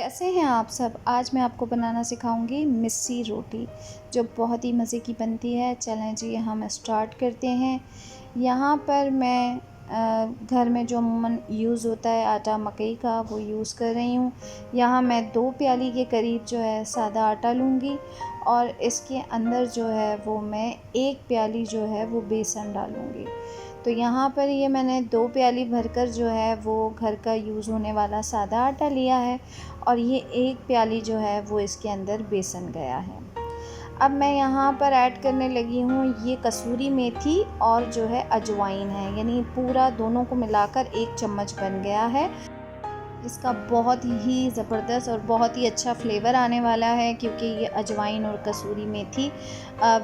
कैसे हैं आप सब। आज मैं आपको बनाना सिखाऊंगी मिस्सी रोटी, जो बहुत ही मज़े की बनती है। चलें जी, हम स्टार्ट करते हैं। यहाँ पर मैं घर में जो अमूमन यूज़ होता है आटा मकई का, वो यूज़ कर रही हूँ। यहाँ मैं 2 प्याली के करीब जो है सादा आटा लूँगी और इसके अंदर जो है वो मैं 1 प्याली जो है वो बेसन डालूँगी। तो यहाँ पर ये मैंने 2 प्याली भरकर जो है वो घर का यूज़ होने वाला सादा आटा लिया है और ये 1 प्याली जो है वो इसके अंदर बेसन गया है। अब मैं यहाँ पर ऐड करने लगी हूँ ये कसूरी मेथी और जो है अजवाइन है, यानी पूरा दोनों को मिलाकर 1 चम्मच बन गया है। इसका बहुत ही ज़बरदस्त और बहुत ही अच्छा फ्लेवर आने वाला है, क्योंकि ये अजवाइन और कसूरी मेथी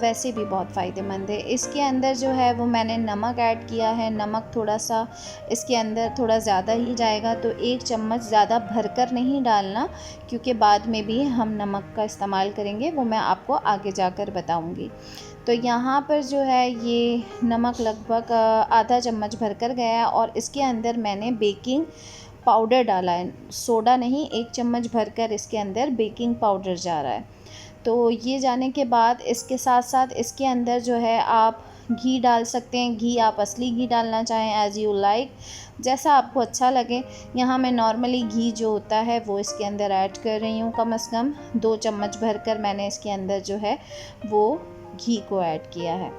वैसे भी बहुत फ़ायदेमंद है। इसके अंदर जो है वो मैंने नमक ऐड किया है। नमक थोड़ा सा इसके अंदर थोड़ा ज़्यादा ही जाएगा, तो 1 चम्मच, ज़्यादा भरकर नहीं डालना, क्योंकि बाद में भी हम नमक का इस्तेमाल करेंगे, वो मैं आपको आगे जाकर बताऊँगी। तो यहाँ पर जो है ये नमक लगभग आधा चम्मच भरकर गया है और इसके अंदर मैंने बेकिंग पाउडर डाला है, सोडा नहीं। 1 चम्मच भरकर इसके अंदर बेकिंग पाउडर जा रहा है। तो ये जाने के बाद इसके साथ साथ इसके अंदर जो है आप घी डाल सकते हैं। घी आप असली घी डालना चाहें, एज़ यू लाइक, जैसा आपको अच्छा लगे। यहाँ मैं नॉर्मली घी जो होता है वो इसके अंदर ऐड कर रही हूँ। कम से कम 2 चम्मच भरकर मैंने इसके अंदर जो है वो घी को ऐड किया है।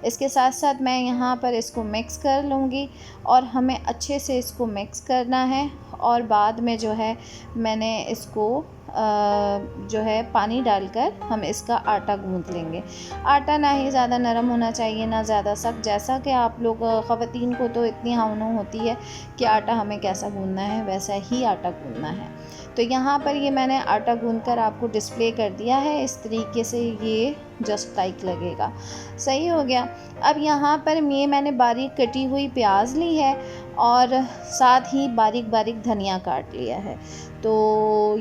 इसके साथ साथ मैं यहाँ पर इसको मिक्स कर लूँगी और हमें अच्छे से इसको मिक्स करना है। और बाद में जो है मैंने इसको जो है पानी डालकर हम इसका आटा गूँथ लेंगे। आटा ना ही ज़्यादा नरम होना चाहिए, ना ज़्यादा सख्त। जैसा कि आप लोग ख़वातीन को तो इतनी हाउनू होती है कि आटा हमें कैसा गूँथना है, वैसा ही आटा गूँथना है। तो यहाँ पर ये मैंने आटा गूँथकर आपको डिस्प्ले कर दिया है। इस तरीके से ये जस्ट लाइक लगेगा। सही हो गया। अब यहाँ पर ये मैंने बारीक कटी हुई प्याज ली है और साथ ही बारीक बारीक धनिया काट लिया है। तो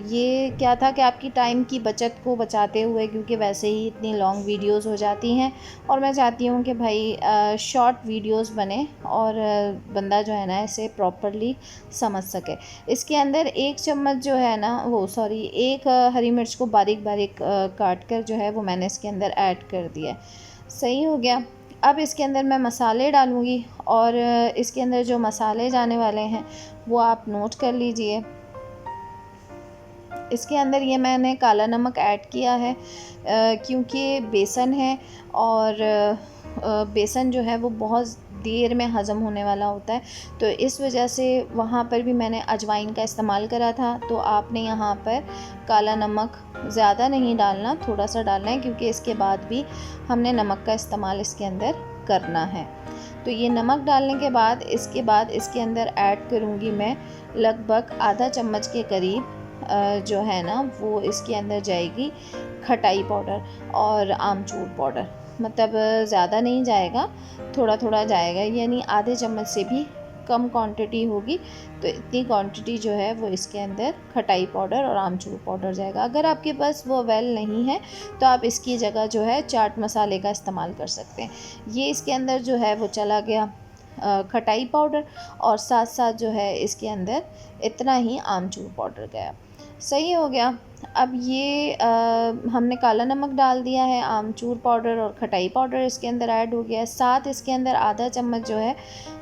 ये क्या था कि आपकी टाइम की बचत को बचाते हुए, क्योंकि वैसे ही इतनी लॉन्ग वीडियोस हो जाती हैं और मैं चाहती हूँ कि भाई शॉर्ट वीडियोस बने और बंदा जो है ना इसे प्रॉपरली समझ सके। इसके अंदर 1 चम्मच जो है ना वो सॉरी 1 हरी मिर्च को बारीक बारीक काट कर जो है वो मैंने इसके अंदर ऐड कर दिया। सही हो गया। अब इसके अंदर मैं मसाले डालूँगी और इसके अंदर जो मसाले जाने वाले हैं वो आप नोट कर लीजिए। इसके अंदर ये मैंने काला नमक ऐड किया है, क्योंकि बेसन है और बेसन जो है वो बहुत देर में हज़म होने वाला होता है, तो इस वजह से वहाँ पर भी मैंने अजवाइन का इस्तेमाल करा था। तो आपने यहाँ पर काला नमक ज़्यादा नहीं डालना, थोड़ा सा डालना है, क्योंकि इसके बाद भी हमने नमक का इस्तेमाल इसके अंदर करना है। तो ये नमक डालने के बाद इसके अंदर ऐड करूँगी मैं लगभग आधा चम्मच के करीब जो है ना वो इसके अंदर जाएगी खटाई पाउडर और आमचूर पाउडर। मतलब ज़्यादा नहीं जाएगा, थोड़ा थोड़ा जाएगा, यानी आधे चम्मच से भी कम क्वांटिटी होगी। तो इतनी क्वांटिटी जो है वो इसके अंदर खटाई पाउडर और आमचूर पाउडर जाएगा। अगर आपके पास वो अवेल नहीं है तो आप इसकी जगह जो है चाट मसाले का इस्तेमाल कर सकते हैं। ये इसके अंदर जो है वो चला गया खटाई पाउडर और साथ साथ जो है इसके अंदर इतना ही आमचूर पाउडर गया। सही हो गया। अब ये हमने काला नमक डाल दिया है, आमचूर पाउडर और खटाई पाउडर इसके अंदर ऐड हो गया है। साथ इसके अंदर आधा चम्मच जो है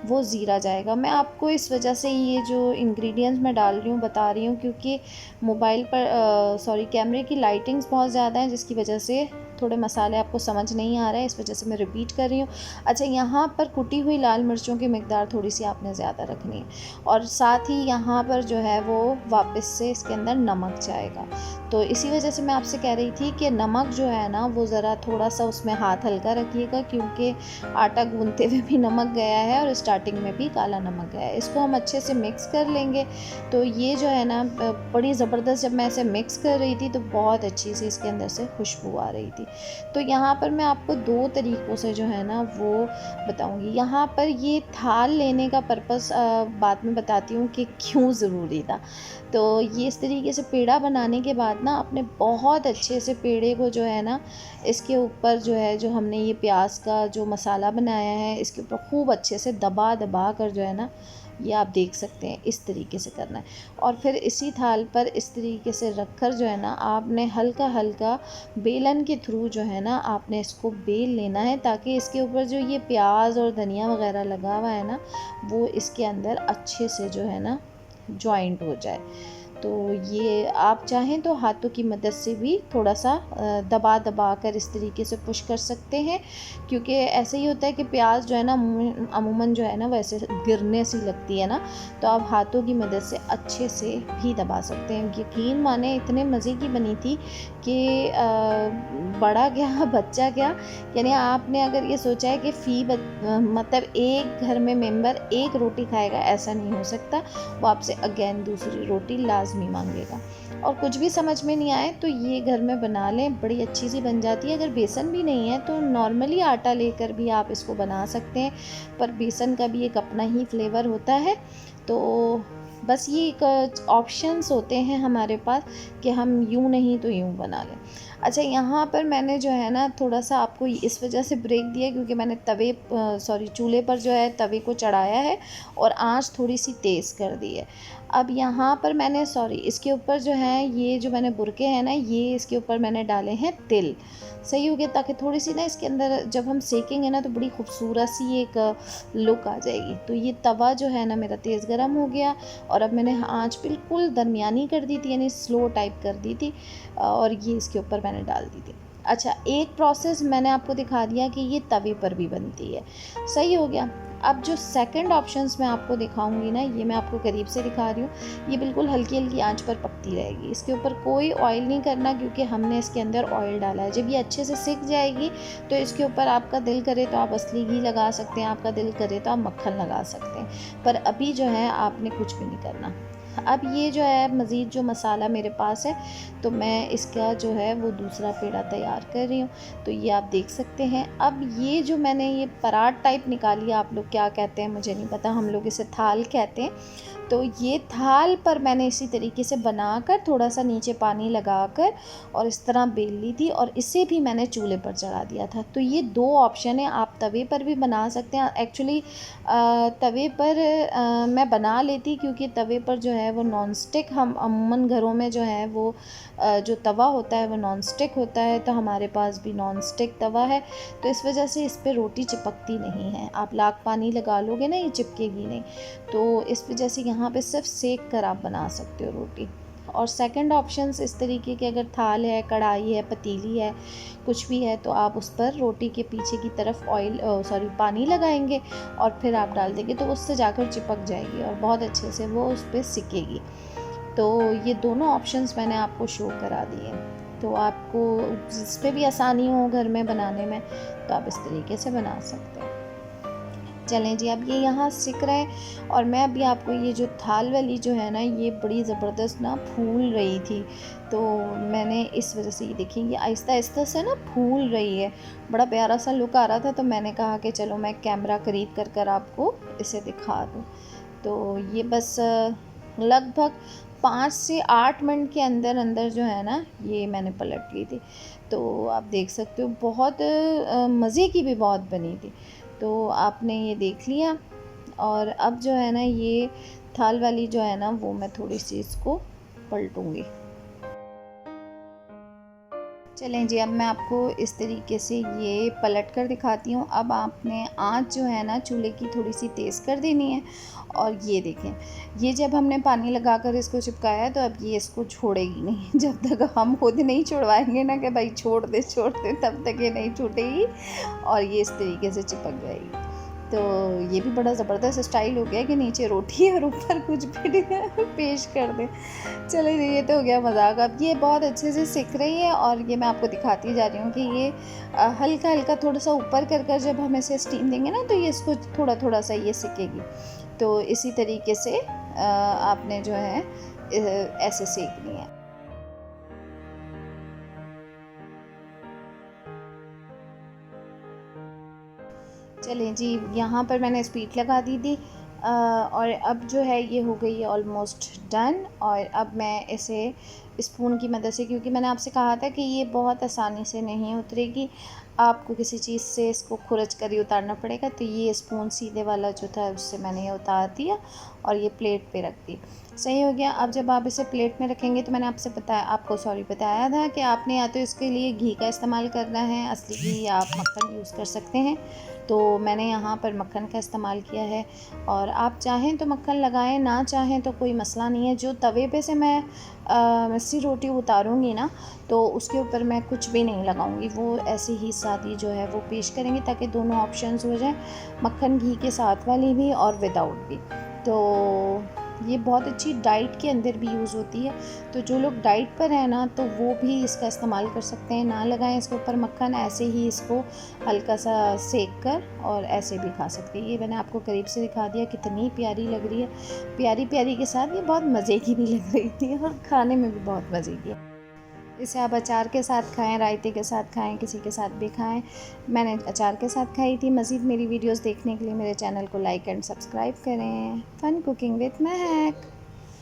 वो ज़ीरा जाएगा। मैं आपको इस वजह से ये जो इंग्रेडिएंट्स मैं डाल रही हूँ बता रही हूँ, क्योंकि मोबाइल पर कैमरे की लाइटिंग्स बहुत ज़्यादा है, जिसकी वजह से थोड़े मसाले आपको समझ नहीं आ रहे हैं, इस वजह से मैं रिपीट कर रही हूँ। अच्छा, यहाँ पर कुटी हुई लाल मिर्चों की मिकदार थोड़ी सी आपने ज़्यादा रखनी है और साथ ही यहाँ पर जो है वो वापस से इसके अंदर नमक जाएगा। तो इसी वजह से मैं आपसे कह रही थी कि नमक जो है ना वो ज़रा थोड़ा सा उसमें हाथ हल्का रखिएगा, क्योंकि आटा गूंथते हुए भी नमक गया है और स्टार्टिंग में भी काला नमक गया है। इसको हम अच्छे से मिक्स कर लेंगे। तो ये जो है ना बड़ी ज़बरदस्त, जब मैं इसे मिक्स कर रही थी तो बहुत अच्छी सी इसके अंदर से खुशबू आ रही थी। तो यहाँ पर मैं आपको 2 तरीक़ों से जो है ना वो बताऊँगी। यहाँ पर ये थाल लेने का पर्पस बाद में बताती हूँ कि क्यों ज़रूरी था। तो ये इस तरीके से पेड़ा बनाने के बाद ना आपने बहुत अच्छे से पेड़े को जो है ना इसके ऊपर जो है जो हमने ये प्याज का जो मसाला बनाया है इसके ऊपर खूब अच्छे से दबा दबा कर जो है ना ये आप देख सकते हैं, इस तरीके से करना है। और फिर इसी थाल पर इस तरीके से रख कर जो है ना, आपने हल्का हल्का बेलन के थ्रू जो है ना, आपने इसको बेल लेना है, ताकि इसके ऊपर जो ये प्याज और धनिया वगैरह लगा हुआ है ना, वो इसके अंदर अच्छे से जो है ना जॉइंट हो जाए। तो ये आप चाहें तो हाथों की मदद से भी थोड़ा सा दबा दबा कर इस तरीके से पुश कर सकते हैं, क्योंकि ऐसे ही होता है कि प्याज जो है ना अमूमन जो है ना वैसे गिरने सी लगती है ना, तो आप हाथों की मदद से अच्छे से भी दबा सकते हैं। यकीन माने इतने मज़े की बनी थी कि बड़ा क्या बच्चा क्या, यानी आपने अगर ये सोचा है कि मतलब एक घर में मेंबर एक रोटी खाएगा, ऐसा नहीं हो सकता। वो आपसे अगेन दूसरी रोटी लाजमी मांगेगा। और कुछ भी समझ में नहीं आए तो ये घर में बना लें, बड़ी अच्छी सी बन जाती है। अगर बेसन भी नहीं है तो नॉर्मली आटा लेकर भी आप इसको बना सकते हैं, पर बेसन का भी एक अपना ही फ्लेवर होता है। तो बस ये एक ऑप्शंस होते हैं हमारे पास कि हम यूँ नहीं तो यूँ बना लें। अच्छा, यहाँ पर मैंने जो है ना थोड़ा सा आपको इस वजह से ब्रेक दिया क्योंकि मैंने चूल्हे पर जो है तवे को चढ़ाया है और आंच थोड़ी सी तेज़ कर दी है। अब यहाँ पर मैंने इसके ऊपर जो है ये जो मैंने बुरके हैं ना, ये इसके ऊपर मैंने डाले हैं तिल। सही हो गया, ताकि थोड़ी सी ना इसके अंदर जब हम सेकेंगे ना तो बड़ी खूबसूरत सी एक लुक आ जाएगी। तो ये तवा जो है ना मेरा तेज़ गर्म हो गया और अब मैंने आंच बिल्कुल दरमियानी कर दी थी, यानी स्लो टाइप कर दी थी, और ये इसके ऊपर मैंने डाल दी थी। अच्छा, एक प्रोसेस मैंने आपको दिखा दिया कि ये तवे पर भी बनती है। सही हो गया। अब जो सेकंड ऑप्शंस मैं आपको दिखाऊंगी ना, ये मैं आपको करीब से दिखा रही हूँ। ये बिल्कुल हल्की हल्की आंच पर पकती रहेगी, इसके ऊपर कोई ऑयल नहीं करना क्योंकि हमने इसके अंदर ऑयल डाला है। जब ये अच्छे से सिक जाएगी तो इसके ऊपर आपका दिल करे तो आप असली घी लगा सकते हैं, आपका दिल करे तो आप मक्खन लगा सकते हैं, पर अभी जो है आपने कुछ भी नहीं करना। अब ये जो है मज़ीद जो मसाला मेरे पास है, तो मैं इसका जो है वो दूसरा पेड़ा तैयार कर रही हूँ। तो ये आप देख सकते हैं। अब ये जो मैंने ये परात टाइप निकाली, आप लोग क्या कहते हैं मुझे नहीं पता, हम लोग इसे थाल कहते हैं। तो ये थाल पर मैंने इसी तरीके से बनाकर थोड़ा सा नीचे पानी लगाकर और इस तरह बेल ली थी, और इसे भी मैंने चूल्हे पर चढ़ा दिया था। तो ये दो ऑप्शन है, आप तवे पर भी बना सकते हैं। एक्चुअली तवे पर मैं बना लेती क्योंकि तवे पर जो है वो नॉन स्टिक, हम अमूमन घरों में जो है वो जो तवा होता है वो नॉन स्टिक होता है, तो हमारे पास भी नॉन स्टिक तवा है, तो इस वजह से इस पर रोटी चिपकती नहीं है। आप लाख पानी लगा लोगे ना, ये चिपकेगी नहीं। तो इस वजह से यहाँ पे सिर्फ सेक कर आप बना सकते हो रोटी। और सेकंड ऑप्शंस इस तरीके के, अगर थाल है, कढ़ाई है, पतीली है, कुछ भी है, तो आप उस पर रोटी के पीछे की तरफ पानी लगाएंगे और फिर आप डाल देंगे तो उससे जाकर चिपक जाएगी और बहुत अच्छे से वो उस पर सिकेगी। तो ये दोनों ऑप्शंस मैंने आपको शो करा दिए, तो आपको जिस पे भी आसानी हो घर में बनाने में तो आप इस तरीके से बना सकते हैं। चलें जी, अब ये यहाँ सिक रहे हैं और मैं अभी आपको ये जो थाल वाली जो है ना, ये बड़ी ज़बरदस्त ना फूल रही थी, तो मैंने इस वजह से ये देखिए ये आहिस्ता आहिस्ता से ना फूल रही है, बड़ा प्यारा सा लुक आ रहा था। तो मैंने कहा कि चलो मैं कैमरा करीब कर आपको इसे दिखा दूँ। तो ये बस लगभग 5 से 8 मिनट के अंदर अंदर जो है ना ये मैंने पलट ली थी। तो आप देख सकते हो बहुत मज़े की भी बहुत बनी थी। तो आपने ये देख लिया, और अब जो है ना ये थाल वाली जो है ना वो मैं थोड़ी सी इसको पलटूँगी। चलें जी, अब मैं आपको इस तरीके से ये पलट कर दिखाती हूँ। अब आपने आँच जो है ना चूल्हे की थोड़ी सी तेज़ कर देनी है, और ये देखें, ये जब हमने पानी लगाकर इसको चिपकाया है तो अब ये इसको छोड़ेगी नहीं जब तक हम खुद नहीं छुड़वाएंगे ना कि भाई छोड़ दे तब तक ये नहीं छूटेगी और ये इस तरीके से चिपक जाएगी। तो ये भी बड़ा ज़बरदस्त स्टाइल हो गया कि नीचे रोटी और ऊपर कुछ भी पेश कर दे। चलो ये तो हो गया मजाक। अब ये बहुत अच्छे से सिक रही है और ये मैं आपको दिखाती जा रही हूँ कि ये हल्का हल्का थोड़ा सा ऊपर कर जब हम इसे स्टीम देंगे ना तो ये इसको थोड़ा थोड़ा सा ये सिकेगी। तो इसी तरीके से आपने जो है ऐसे सेकनी है। चलें जी, यहाँ पर मैंने स्पीड लगा दी थी। और अब जो है ये हो गई है ऑलमोस्ट डन। और अब मैं इसे स्पून की मदद से, क्योंकि मैंने आपसे कहा था कि ये बहुत आसानी से नहीं उतरेगी, आपको किसी चीज़ से इसको खुरच कर ही उतारना पड़ेगा। तो ये स्पून सीधे वाला जो था उससे मैंने ये उतार दिया और ये प्लेट पे रख दी। सही हो गया। अब जब आप इसे प्लेट में रखेंगे तो मैंने बताया था कि आपने या तो इसके लिए घी का इस्तेमाल करना है, असली घी, या आप मक्खन यूज़ कर सकते हैं। तो मैंने यहाँ पर मक्खन का इस्तेमाल किया है, और आप चाहें तो मक्खन लगाएं, ना चाहें तो कोई मसला नहीं है। जो तवे पे से मैं मिस्सी रोटी उतारूँगी ना, तो उसके ऊपर मैं कुछ भी नहीं लगाऊंगी, वो ऐसे ही सादी जो है वो पेश करेंगे, ताकि दोनों ऑप्शंस हो जाएं, मक्खन घी के साथ वाली भी और विदाउट भी। तो ये बहुत अच्छी डाइट के अंदर भी यूज़ होती है। तो जो लोग डाइट पर हैं ना, तो वो भी इसका इस्तेमाल कर सकते हैं। ना लगाएं इसके ऊपर मक्खन, ऐसे ही इसको हल्का सा सेक कर और ऐसे भी खा सकते हैं। ये मैंने आपको करीब से दिखा दिया, कितनी प्यारी लग रही है। प्यारी प्यारी के साथ ये बहुत मज़े की भी लग रही थी और खाने में भी बहुत मज़े की है। इसे आप अचार के साथ खाएं, रायते के साथ खाएं, किसी के साथ भी खाएं। मैंने अचार के साथ खाई थी। मज़ीद मेरी वीडियोस देखने के लिए मेरे चैनल को लाइक एंड सब्सक्राइब करें। फ़न कुकिंग विद महक।